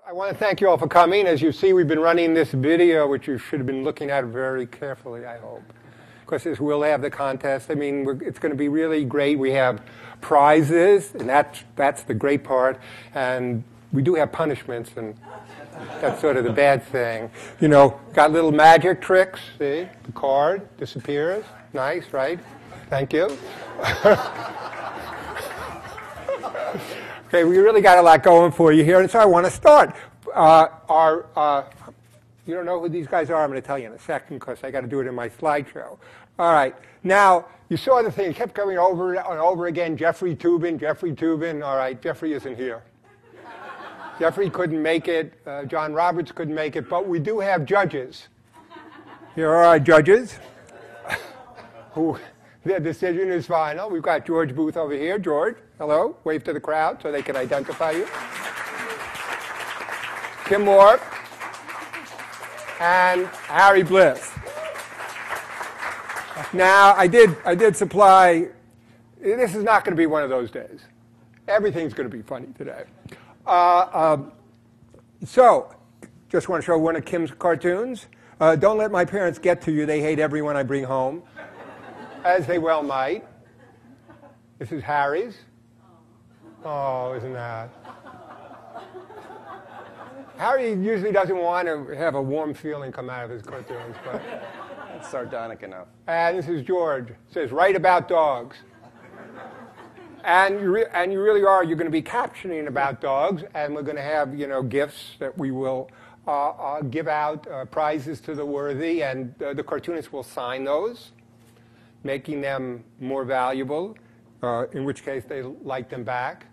I want to thank you all for coming. As you see, we've been running this video, which you should have been looking at very carefully, I hope. Because we'll have the contest. I mean, it's going to be really great. We have prizes, and that's the great part. And we do have punishments, and that's sort of the bad thing. You know, got little magic tricks. See, the card disappears. Nice, right? Thank you. Okay, we really got a lot going for you here, and so I want to start. You don't know who these guys are? I'm going to tell you in a second because I got to do it in my slideshow. All right. Now, you saw the thing. It kept going over and over again. Jeffrey Toobin, Jeffrey Toobin. All right, Jeffrey isn't here. Jeffrey couldn't make it. John Roberts couldn't make it. But we do have judges. Here are our judges who their decision is final. We've got George Booth over here. George, hello. Wave to the crowd so they can identify you. Kim Moore and Harry Bliss. Now, I did supply. This is not going to be one of those days. Everything's going to be funny today. So, just want to show one of Kim's cartoons. Don't let my parents get to you. They hate everyone I bring home, as they well might. This is Harry's. Oh, isn't that? Harry usually doesn't want to have a warm feeling come out of his cartoons, but that's sardonic enough. And this is George. It says, write about dogs. And you really are. You're going to be captioning about dogs, and we're going to have, gifts that we will give out, prizes to the worthy, and the cartoonists will sign those, making them more valuable, in which case they like them back.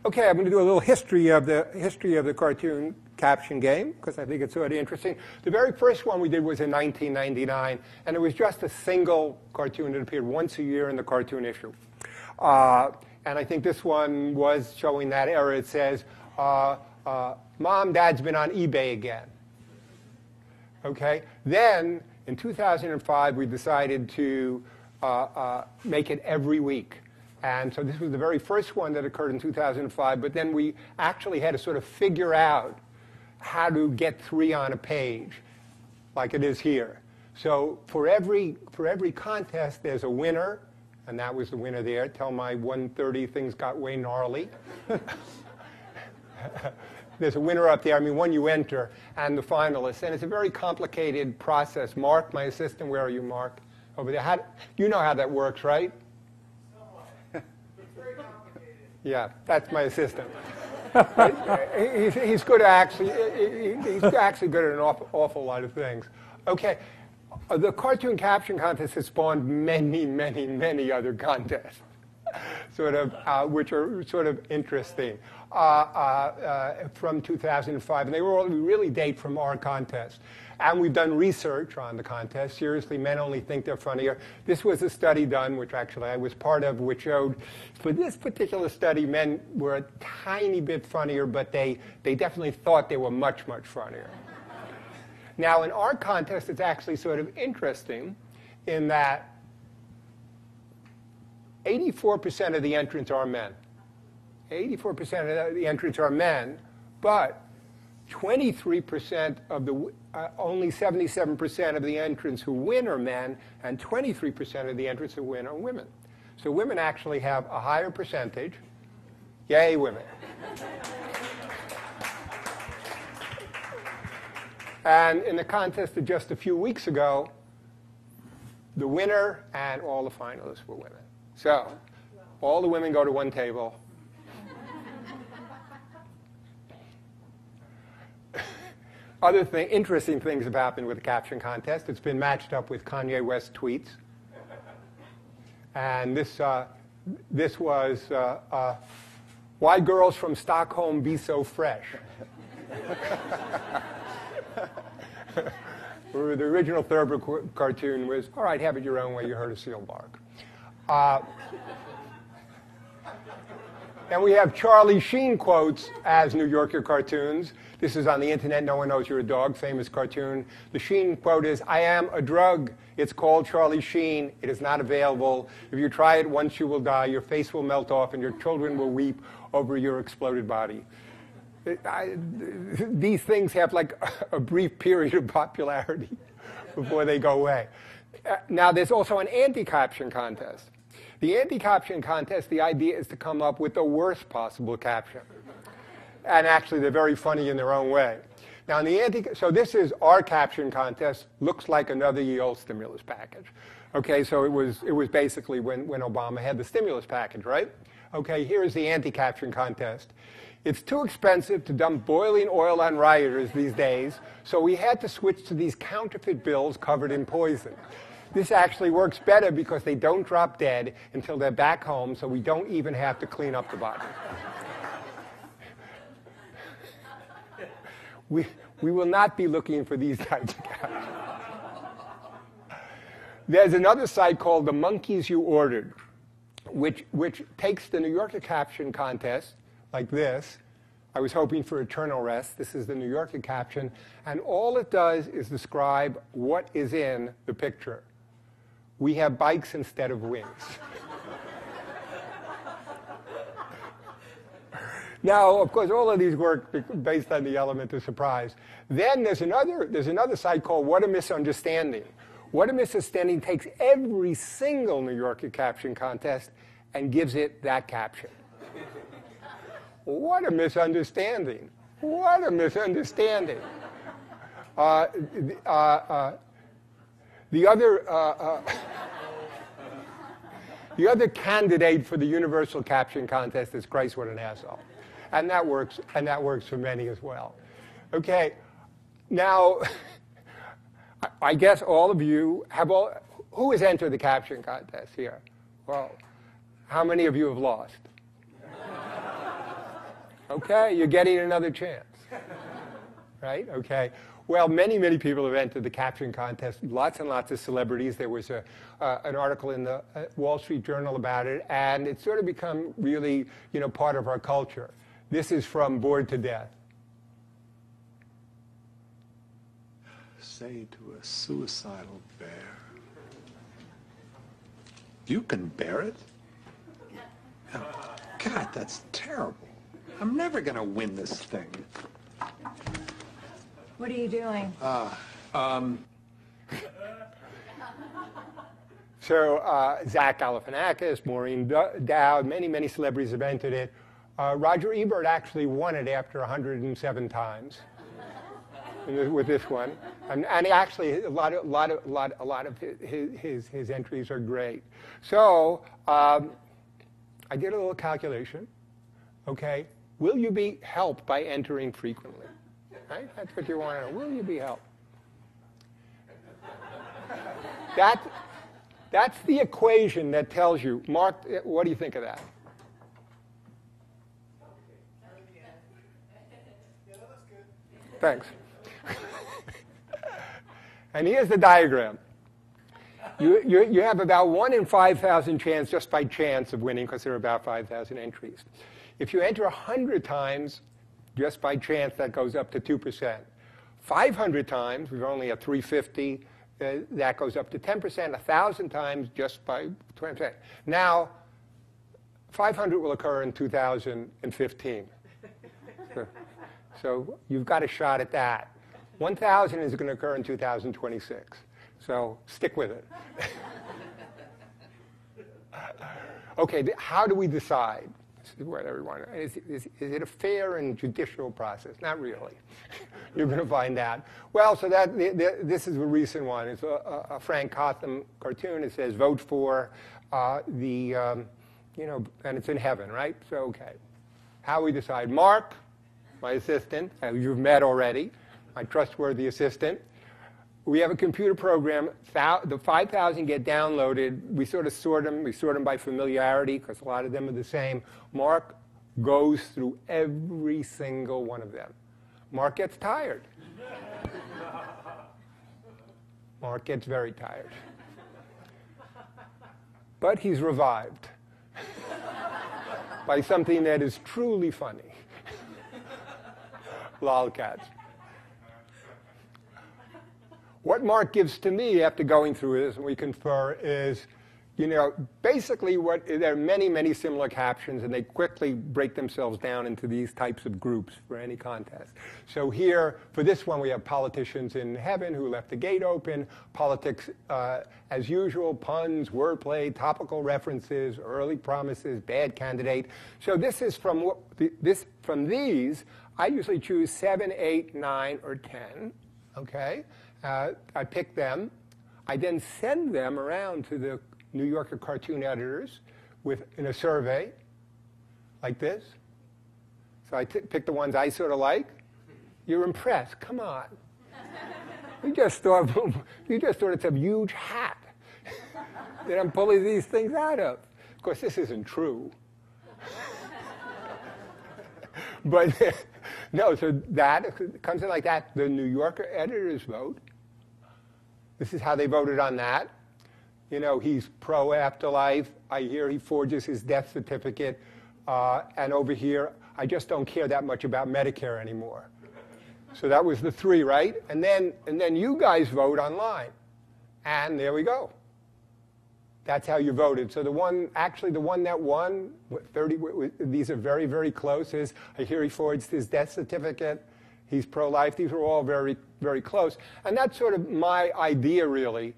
Okay, I'm going to do a little history of the cartoon caption game, because I think it's sort of interesting. The very first one we did was in 1999, and it was just a single cartoon that appeared once a year in the cartoon issue. And I think this one was showing that era. It says, Mom, Dad's been on eBay again. Okay? Then, in 2005, we decided to make it every week. And so this was the very first one that occurred in 2005, but then we actually had to sort of figure out how to get 3 on a page, like it is here. So for every contest, there's a winner, and that was the winner there. Tell my 1:30 things got way gnarly. There's a winner up there, one you enter, and the finalists. And it's a very complicated process. Mark, my assistant, where are you, Mark? Over there. You know how that works, right? Yeah, that's my assistant. He's good at he's actually good at an awful lot of things. Okay, the cartoon caption contest has spawned many, many, many other contests, which are sort of interesting from 2005, and they were all really date from our contest. And we've done research on the contest. Seriously, men only think they're funnier. This was a study done, which actually I was part of, which showed for this particular study, men were a tiny bit funnier, but they definitely thought they were much, much funnier. Now, in our contest, it's actually sort of interesting in that 84% of the entrants are men. 84% of the entrants are men, but 23% of the only 77% of the entrants who win are men, and 23% of the entrants who win are women. So women actually have a higher percentage. Yay, women. And in the contest of just a few weeks ago, the winner and all the finalists were women. So all the women go to one table. Other interesting things have happened with the caption contest. It's been matched up with Kanye West tweets. And this was, why girls from Stockholm be so fresh? The original Thurber cartoon was, all right, have it your own way, you heard a seal bark. And we have Charlie Sheen quotes as New Yorker cartoons. This is on the internet. No one knows you're a dog. Famous cartoon. The Sheen quote is, I am a drug. It's called Charlie Sheen. It is not available. If you try it once, you will die. Your face will melt off, and your children will weep over your exploded body. these things have like a brief period of popularity before they go away. Now, there's also an anti-caption contest. The anti-caption contest, the idea is to come up with the worst possible caption. And actually, they're very funny in their own way. Now, so this is our caption contest. Looks like another ye olde stimulus package. Okay, so it was basically when Obama had the stimulus package, right? Okay, here's the anti-caption contest. It's too expensive to dump boiling oil on rioters these days, so we had to switch to these counterfeit bills covered in poison. This actually works better because they don't drop dead until they're back home, so we don't even have to clean up the body. We will not be looking for these types of captions. There's another site called The Monkeys You Ordered, which takes the New Yorker caption contest, like this. I was hoping for eternal rest. This is the New Yorker caption. And all it does is describe what is in the picture. We have bikes instead of wings. Now, of course, all of these work based on the element of surprise. Then there's another site called What a Misunderstanding. What a Misunderstanding takes every single New Yorker caption contest and gives it that caption. What a misunderstanding. What a misunderstanding. The other candidate for the universal caption contest is Christ, what an asshole. And that works for many as well. Okay, now, I guess all of you who has entered the caption contest here? Well, how many of you have lost? Okay, you're getting another chance. Right? Okay. Well, many, many people have entered the caption contest, lots and lots of celebrities. There was an article in the Wall Street Journal about it, and it's sort of become really, part of our culture. This is from Bored to Death. Say to a suicidal bear, you can bear it? Oh, God, that's terrible. I'm never going to win this thing. What are you doing? So Zach Galifianakis, Maureen Dowd, many, many celebrities have entered it. Roger Ebert actually won it after 107 times with this one, and actually a lot of his entries are great. So I did a little calculation. Okay, will you be helped by entering frequently? Right? That's what you want to know. Will you be helped? That's the equation that tells you. Mark, what do you think of that? Thanks. And here's the diagram. You have about 1 in 5,000 chance, just by chance, of winning, because there are about 5,000 entries. If you enter 100 times, just by chance, that goes up to 2%. 500 times, we've only at 350, that goes up to 10%. 1,000 times, just by 20%. Now, 500 will occur in 2015. So you've got a shot at that. 1,000 is going to occur in 2026. So stick with it. Okay, how do we decide? This is what everyone is it a fair and judicial process? Not really. You're going to find out. Well, so this is a recent one. It's a Frank Cotham cartoon. It says vote for and it's in heaven, right? So okay, how we decide? Mark, my assistant, who you've met already, my trustworthy assistant. We have a computer program. The 5,000 get downloaded. We sort of sort them. We sort them by familiarity because a lot of them are the same. Mark goes through every single one of them. Mark gets tired. Mark gets very tired. But he's revived by something that is truly funny. Lolcats. What Mark gives to me after going through this, and we confer, is basically there are many, many similar captions, and they quickly break themselves down into these types of groups for any contest. So here, for this one, we have politicians in heaven who left the gate open, politics as usual, puns, wordplay, topical references, early promises, bad candidate. So this is from these, I usually choose 7, 8, 9, or 10. Okay, I pick them. I then send them around to the New Yorker cartoon editors in a survey like this. So I pick the ones I sort of like. You're impressed. Come on. You just thought it's a huge hat that I'm pulling these things out of. Of course, this isn't true. But no, so that comes in like that. The New Yorker editors vote. This is how they voted on that. He's pro-afterlife. I hear he forges his death certificate. And over here, I just don't care that much about Medicare anymore. So that was the 3, right? And then you guys vote online. And there we go. That's how you voted. So the one that won, 30, these are very, very close, is I hear he forged his death certificate. He's pro-life. These are all very, very close. And that's sort of my idea, really,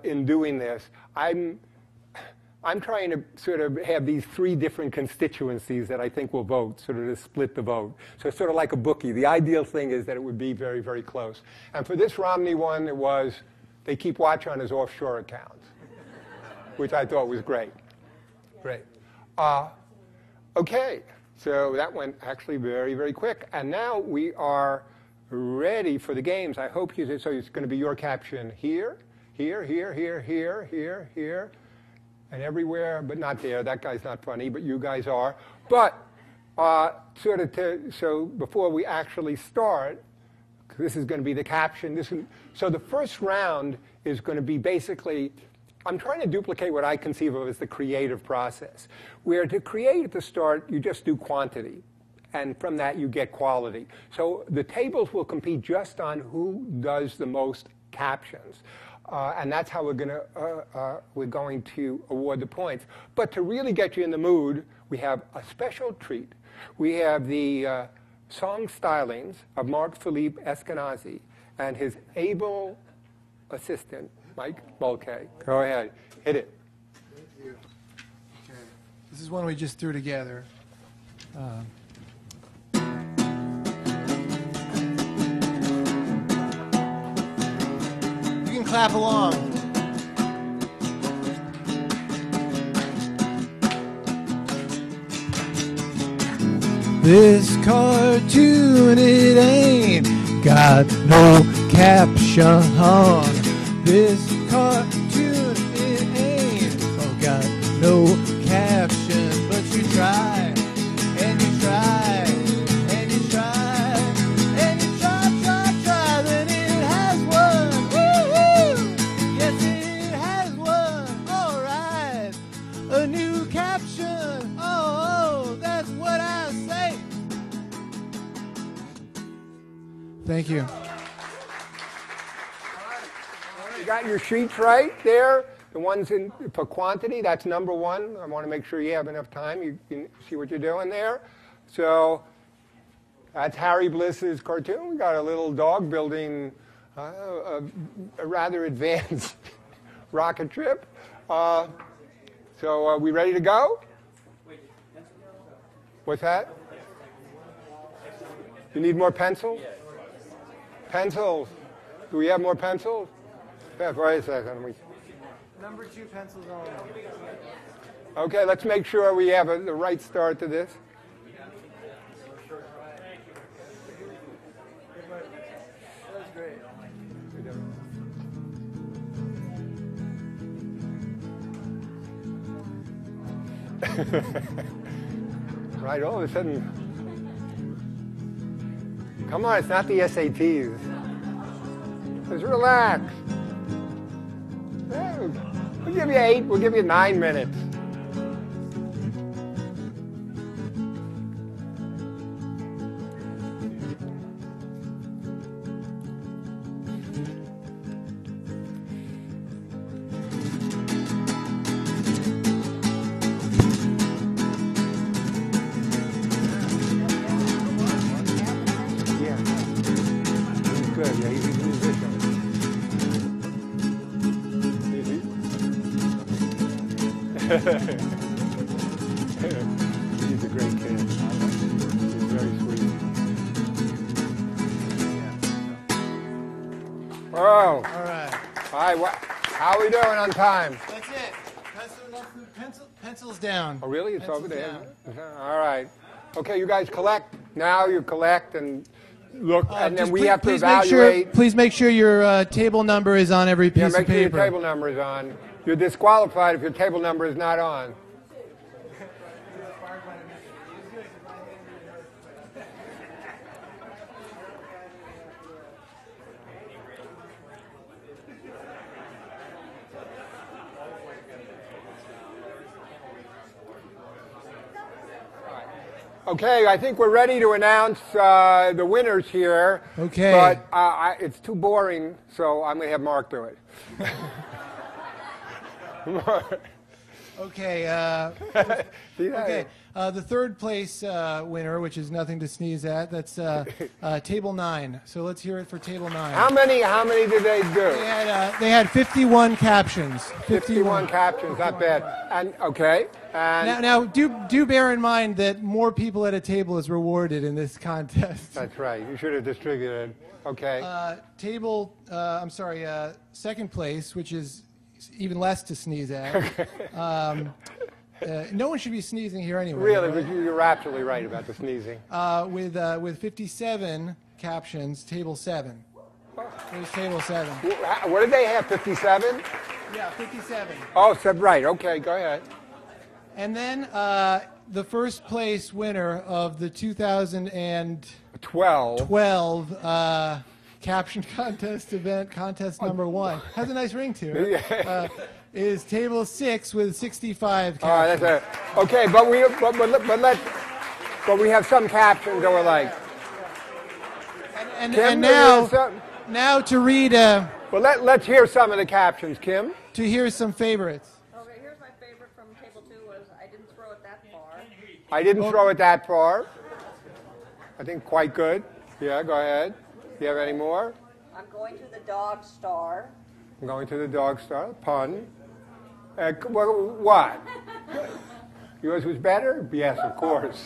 in doing this. I'm trying to sort of have these 3 different constituencies that I think will vote, sort of to split the vote. So it's sort of like a bookie. The ideal thing is that it would be very, very close. And for this Romney one, it was they keep watch on his offshore accounts, which I thought was great. Great. Okay. So that went actually very, very quick. And now we are ready for the games. I hope so it's going to be your caption here, here, here, here, here, here, here, and everywhere, but not there. That guy's not funny, but you guys are. But so before we actually start, this is going to be the caption. So the first round is going to be basically, I'm trying to duplicate what I conceive of as the creative process, where to create at the start, you just do quantity. And from that, you get quality. So the tables will compete just on who does the most captions. And that's how we're going to award the points. But to really get you in the mood, we have a special treat. We have the song stylings of Mark Philippe Eskenazi and his able assistant, Mike Mulcahy. Go ahead. Hit it. Thank you. Okay. This is one we just threw together. You can clap along. This cartoon, it ain't got no caption. This cartoon, it ain't got no caption. But you try, and you try, and you try, and you try, then it has one. Woo-hoo! Yes, it has one. All right, a new caption. Oh, that's what I say. Thank you. You got your sheets right there. The ones for quantity, that's number 1. I want to make sure you have enough time. You can see what you're doing there. So that's Harry Bliss's cartoon. We got a little dog building a rather advanced rocket ship. So are we ready to go? What's that? You need more pencils? Pencils. Do we have more pencils? Yeah, wait a second. Number 2 pencils only. Okay, let's make sure we have the right start to this. That's great. Right, all of a sudden. Come on, it's not the SATs. Just relax. We'll give you 8, we'll give you 9 minutes. He's a great kid. He's very sweet. Oh. All right. Hi. How are we doing on time? That's it. Pencils down. Oh, really? It's Pencils over there? down. All right. Okay, you guys collect. Now you collect and look, and then we have to please evaluate. Please make sure your table number is on every piece Yeah, of make sure your paper. table number is on. You're disqualified if your table number is not on. Okay, I think we're ready to announce the winners here. Okay. But it's too boring, so I'm going to have Mark do it. Okay. See that? Okay. The third place winner, which is nothing to sneeze at, that's table 9. So let's hear it for table 9. How many did they do? They had 51 captions. 51 captions, not bad. And okay. And Now, do bear in mind that more people at a table is rewarded in this contest. that's right. You should have distributed. Okay. Second place, which is even less to sneeze at. No one should be sneezing here anyway. Really, right? but you're absolutely right about the sneezing. With 57 captions, table 7. There's table 7. What did they have? 57? Yeah, 57. Oh, right. Okay, go ahead. And then the first place winner of the 2012 caption contest event, contest number 1, has a nice ring to it. Is table 6 with 65 captions. All right, that's okay. But we have some captions that were like. And Kim, now to read. Well, let's hear some of the captions, Kim. To hear some favorites. Okay, here's my favorite from table 2 was I didn't throw it that far. I didn't throw it that far. I think quite good. Yeah, go ahead. Do you have any more? I'm going to the dog star. I'm going to the dog star. Pun. What? Yours was better? Yes, of course.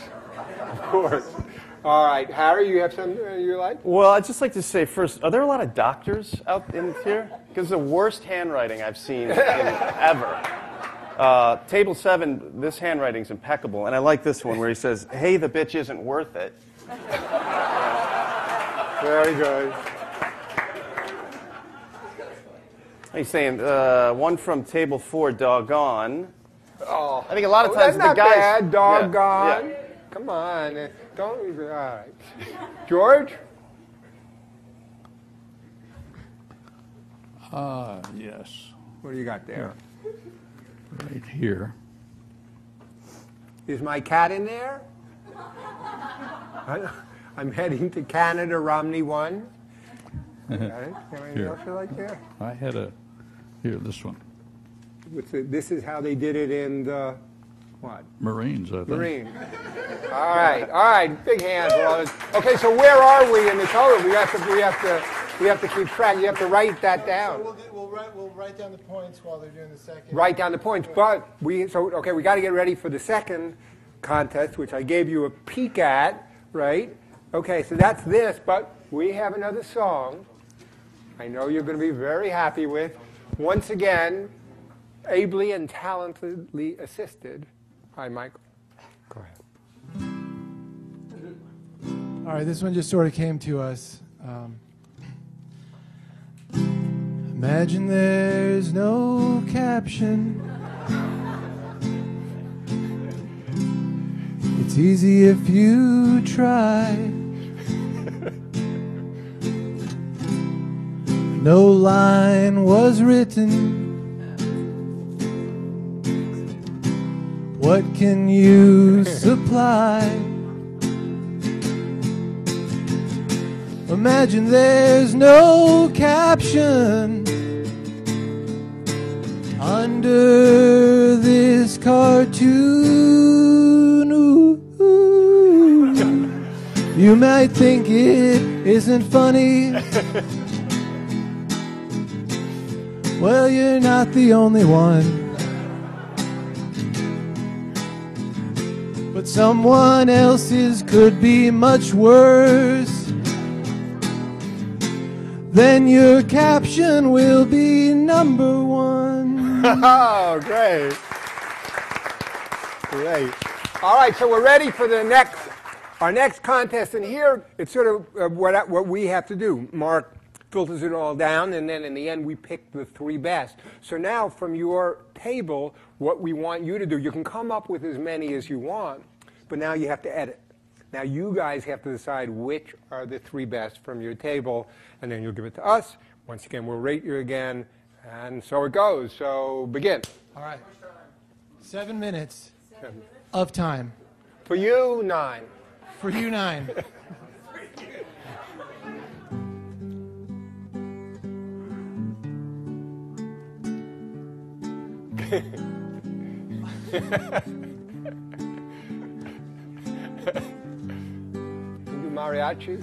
Of course. All right. Harry, you have some you like? Well, I'd just like to say first, are there a lot of doctors out in here? Because the worst handwriting I've seen ever. Table 7, this handwriting's impeccable, and I like this one where he says, "Hey, the bitch isn't worth it." Very good. He's saying one from table 4, doggone. Oh, I think a lot of times that's not the guys. bad. Doggone. Yeah. Come on. Don't even. All right. George? Yes, What do you got there? right here. Is my cat in there? I'm heading to Canada, Romney 1. Got it? Anything Here. else you like there? I had this one. This is how they did it in the, what? Marines, I think. Marine. All right. Big hands for all this. Okay, so where are we in the total? We have to keep track. You have to write that down. We'll write down the points while they're doing the second. Write down the points. But we got to get ready for the second contest, which I gave you a peek at, right? Okay, so that's this, but we have another song I know you're going to be very happy with. Once again, ably and talentedly assisted by Michael. Go ahead. All right, this one just sort of came to us. Imagine there's no caption. It's easy if you try. No line was written. What can you supply? Imagine there's no caption under this cartoon. Ooh. You might think it isn't funny. Well, you're not the only one. but someone else's could be much worse. Then your caption will be number one. Oh, great. Great. All right, so we're ready for our next contest. And here, it's sort of what we have to do. Mark filters it all down, and then in the end, we pick the 3 best. So now, from your table, what we want you to do, you can come up with as many as you want, but now you have to edit. Now you guys have to decide which are the 3 best from your table, and then you'll give it to us. Once again, we'll rate you again, and so it goes. So begin. All right. 7 minutes of time. For you, 9. For you, 9. You do mariachi?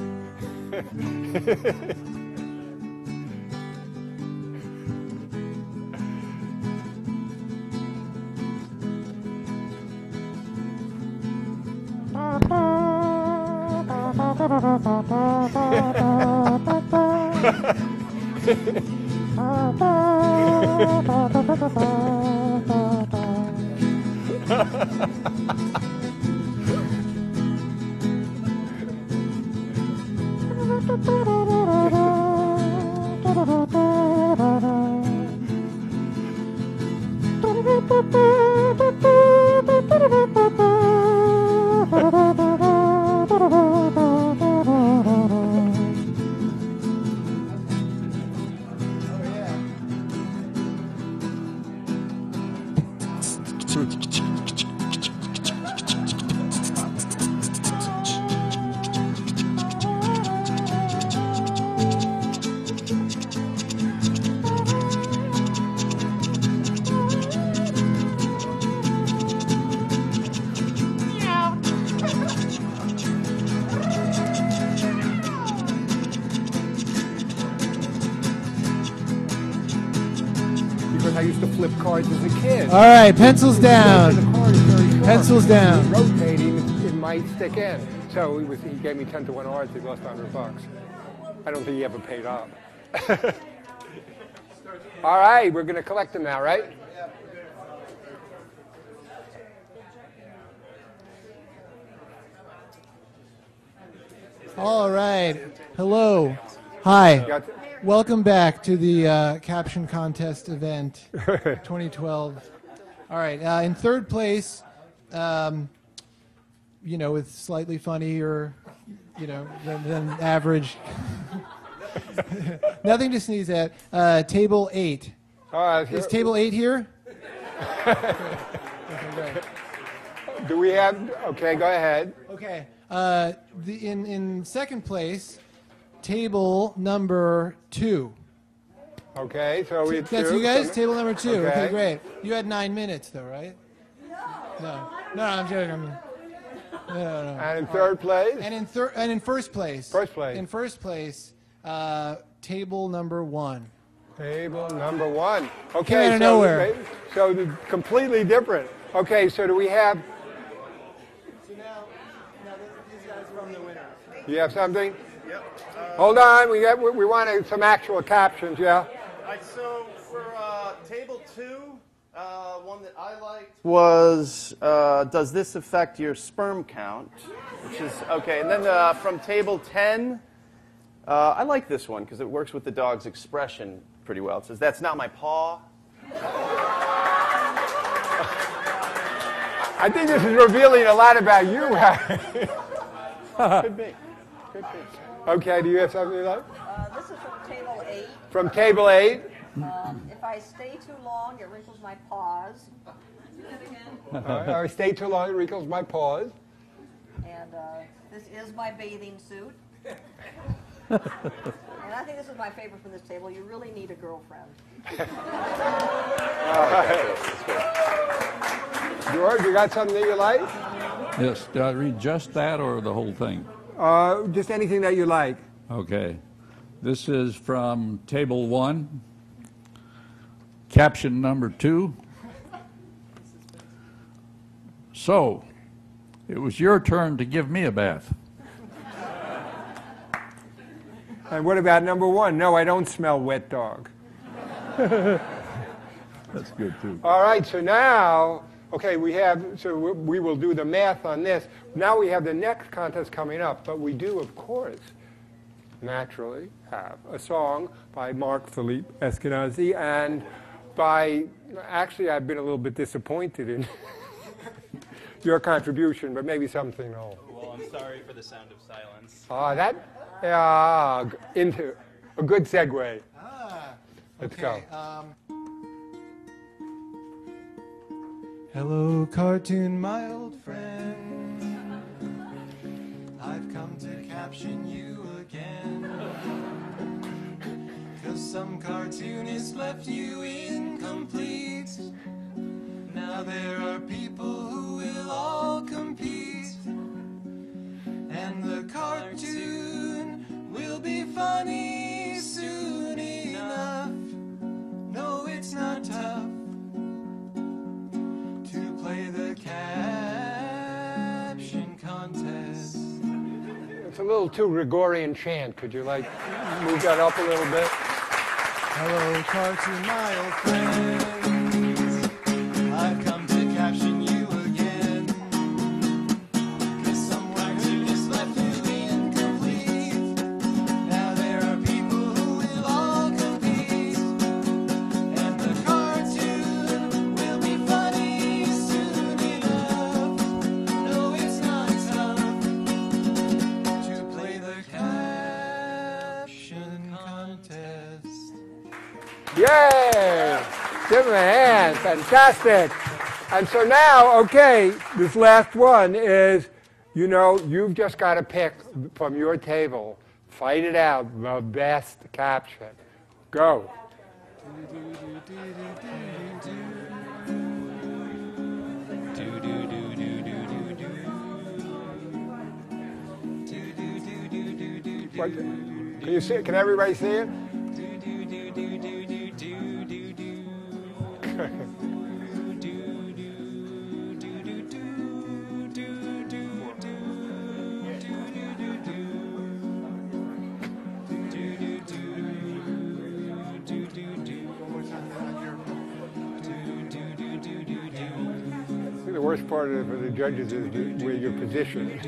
Because I used to flip cards as a kid. All right, pencils down. The card is very sharp. Pencils down. Rotating, it might stick in. So he gave me 10 to 1 odds. He lost $100. I don't think he ever paid up. All right, we're going to collect them now, right? All right. Hello. Hi. Got to- Welcome back to the Caption Contest event 2012. All right. In third place, with slightly funnier, than average. Nothing to sneeze at. Table 8. All right, Is table 8 here? do we have? Okay, go ahead. Okay. In second place, table number 2. Okay, so we. That's you guys? Table number 2. Okay, Okay. great. You had 9 minutes, though, right? No, I'm joking. No. And in third place. And in first place. First place. In first place, table number 1. Table number 1. Okay, Came out of nowhere. So completely different. Okay, so do we have? So now these guys from the winners. You have something? Yep. Hold on, we want some actual captions, yeah. All right, so for table 2, one that I liked was, does this affect your sperm count? Which is, okay, and then from table 10, I like this one because it works with the dog's expression pretty well. It says, that's not my paw. I think this is revealing a lot about you. Could be. Okay, do you have something you like? This is from table 8. From table 8. If I stay too long, it wrinkles my paws. Or stay too long, it wrinkles my paws. And this is my bathing suit. And I think this is my favorite from this table. You really need a girlfriend. George, you got something that you like? Yes, do I read just that or the whole thing? Just anything that you like. Okay. This is from Table 1, Caption number 2. So, It was your turn to give me a bath. And what about number 1? No, I don't smell wet dog. That's good, too. All right, so now, okay, we will do the math on this. Now we have the next contest coming up, but we do, of course, naturally have a song by Mark Philippe Eskenazi, and actually I've been a little bit disappointed in your contribution, but maybe something else. Well, I'm sorry for the sound of silence. Into a good segue. Let's okay, go. Hello, cartoon, my old friend. I've come to caption you again. 'Cause some cartoonist left you incomplete. Now there are people who will all compete. And the cartoon will be funny soon enough. No, it's not tough to play the caption contest. It's a little too Gregorian chant. Could you, move that up a little bit? Hello, cartoon, my old friends. I've come to caption you again. 'Cause some cartoonist left you incomplete. Now there are people who will all compete. And the cartoon will be funny soon enough. No, it's not tough to play the caption contest. Yay! Give him a hand. Fantastic. And so now, okay, this last one is, you've just got to pick from your table, fight it out, the best caption. Go. What, can you see it? Can everybody see it? The worst part for the judges is where you're positioned.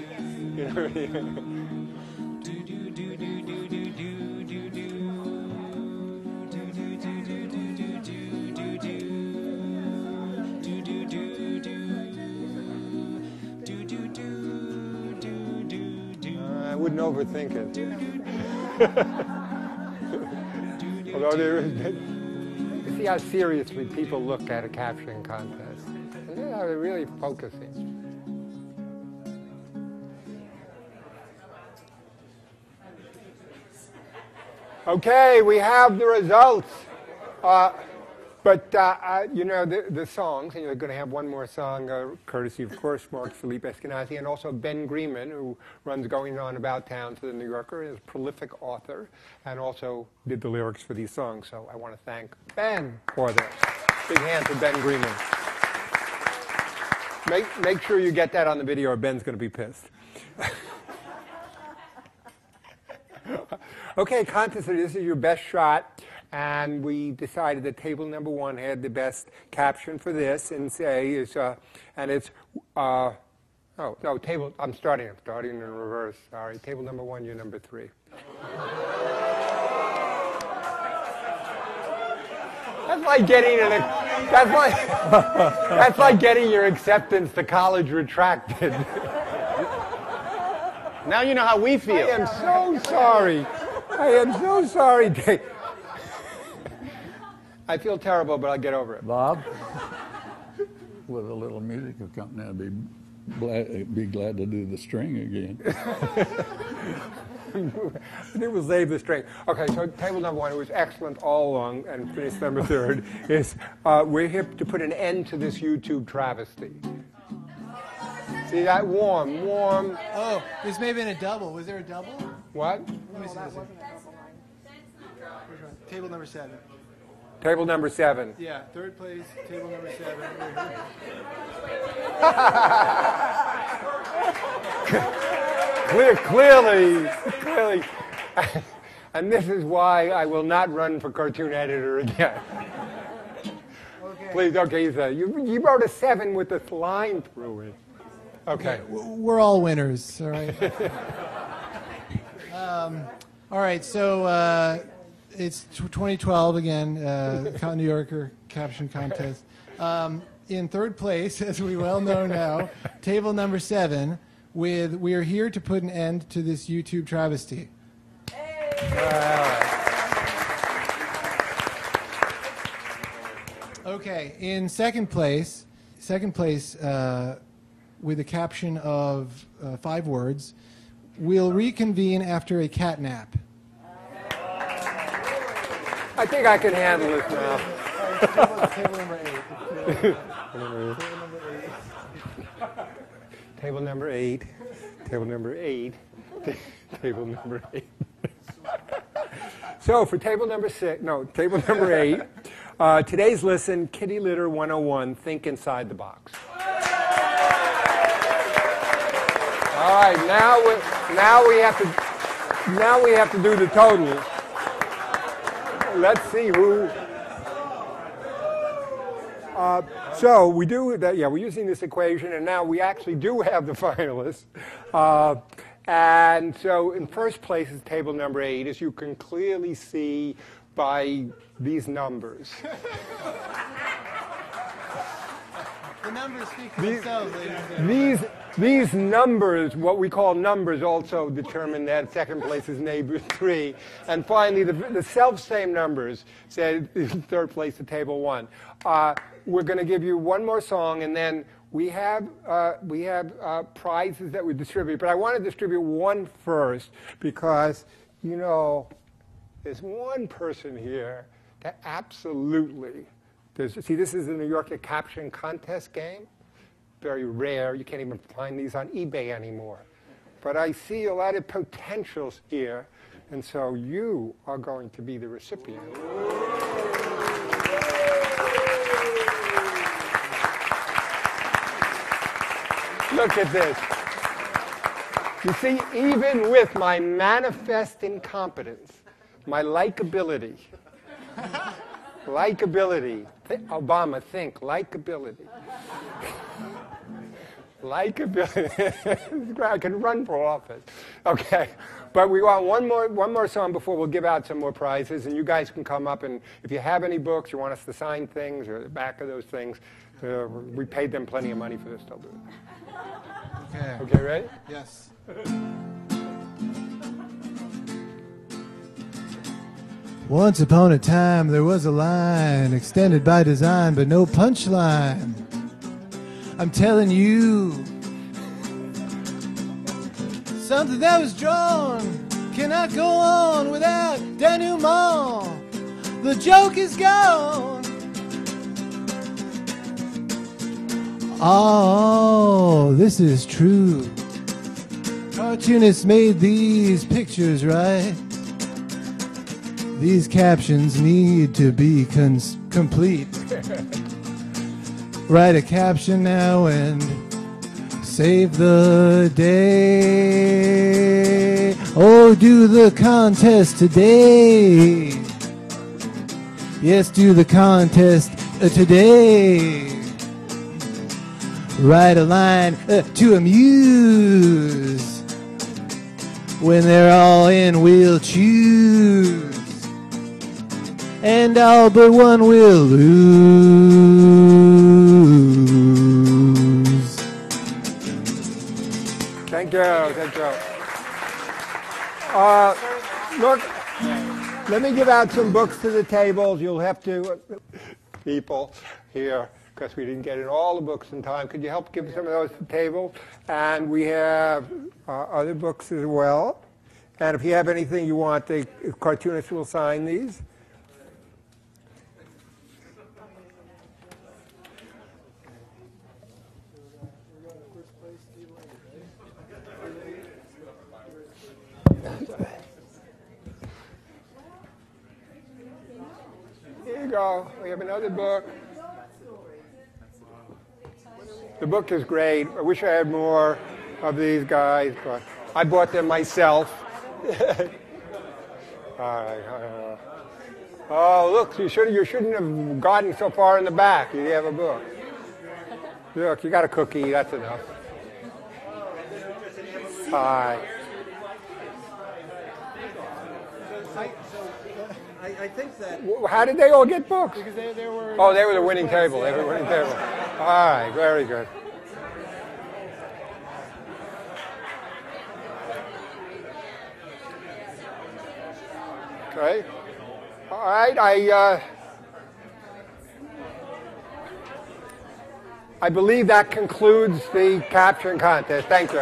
I wouldn't overthink it. Although you see how seriously people look at a caption contest. They're really focusing. Okay, we have the results. But the songs, and you're going to have one more song, courtesy, of course, Mark Philippe Eskenazi, and also Ben Greenman, who runs Going On About Town for The New Yorker, is a prolific author, and also did the lyrics for these songs. So I want to thank Ben for this. Big hand to Ben Greenman. Make sure you get that on the video, or Ben's going to be pissed. Okay, contest, this is your best shot. And we decided that table number 1 had the best caption for this, and I'm starting in reverse. Sorry, table number 1, you're number 3. That's like getting your acceptance to college retracted. Now you know how we feel. I am so sorry. Dave. I feel terrible, but I'll get over it. Bob, with a little music company, I'd be glad to do the string again. It was save the string. Okay, so table number 1, it was excellent all along, and finished number 3 is we're here to put an end to this YouTube travesty. See that? Warm. Oh, this may have been a double. Was there a double? What? Let me see this. Table number 7. Table number 7. Yeah, 3rd place, table number 7. Clearly. And this is why I will not run for cartoon editor again. Okay. Please, okay, so you wrote a 7 with this line through it. Okay. We're all winners, all right? All right, so it's 2012 again, New Yorker Caption Contest. In third place, as we well know now, table number 7, with "We are here to put an end to this YouTube travesty." Okay, in second place, with a caption of 5 words, "We'll reconvene after a cat nap." I think I can handle this now. Table number 8. Table number 8. Table number 8. Table number 8. So for table number 8, today's lesson, Kitty Litter 101, Think Inside the Box. All right, now we have to do the totals. Let's see who. So we do that. Yeah, we're using this equation, and now we actually do have the finalists. And so in first place is table number 8, as you can clearly see by these numbers. The numbers speak for themselves, ladies and gentlemen. These numbers, what we call numbers, also determine that second place is neighbor 3. And finally, the self-same numbers said in third place to table 1. We're going to give you one more song, and then we have prizes that we distribute. But I want to distribute one first because, there's one person here that absolutely, this is the New Yorker Caption Contest game. Very rare. You can't even find these on eBay anymore. But I see a lot of potentials here, and so you are going to be the recipient. Look at this. You see, even with my manifest incompetence, my likability, Obama, think, likability. Likability. I can run for office. Okay, but we want one more song before we'll give out some more prizes, and you guys can come up, and if you have any books, you want us to sign things or the back of those things, we paid them plenty of money for this. They'll do it. Okay, ready? Yes. Once upon a time, there was a line extended by design, but no punchline. I'm telling you, something that was drawn cannot go on without denouement. The joke is gone. Oh, this is true. Cartoonists made these pictures, right? These captions need to be complete. Write a caption now and save the day. Oh, do the contest today. Yes, do the contest today. Write a line to amuse. When they're all in, we'll choose. And all but one will lose. Thank you. Look, let me give out some books to the tables. You'll have to, people here, because we didn't get in all the books in time. Could you help give some of those to the table? And we have other books as well. And if you have anything you want, the cartoonists will sign these. Here you go. We have another book. The book is great. I wish I had more. of these guys, but I bought them myself. All right. Oh, look, you shouldn't have gotten so far in the back. You have a book. Look, you got a cookie. That's enough. Hi. I think that How did they all get books? because they were. Oh, they were the winning table. They were the winning table. All right, very good. Okay. All right, I believe that concludes the caption contest. Thank you.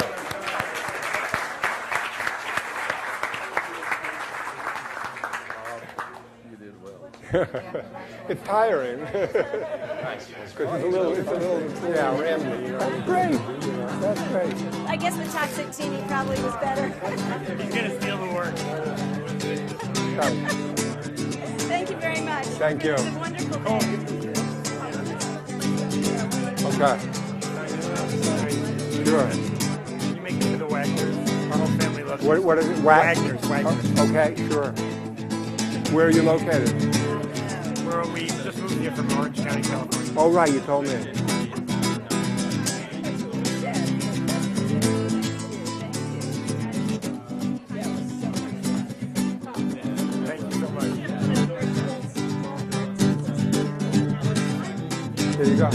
It's tiring. Because it's a little, yeah, rambling. You know. Great. You know, that's great. I guess the toxic TV probably was better. He's gonna steal the work. Thank you very much. Thank you. It was a wonderful day. Okay. Sure. You make it to the Wagners. Our whole family loves it. What is it? Wagners. Oh, okay, sure. Where are you located? We just moved here from Orange County, California. Oh, right, you told me. Thank you so much. Here you go.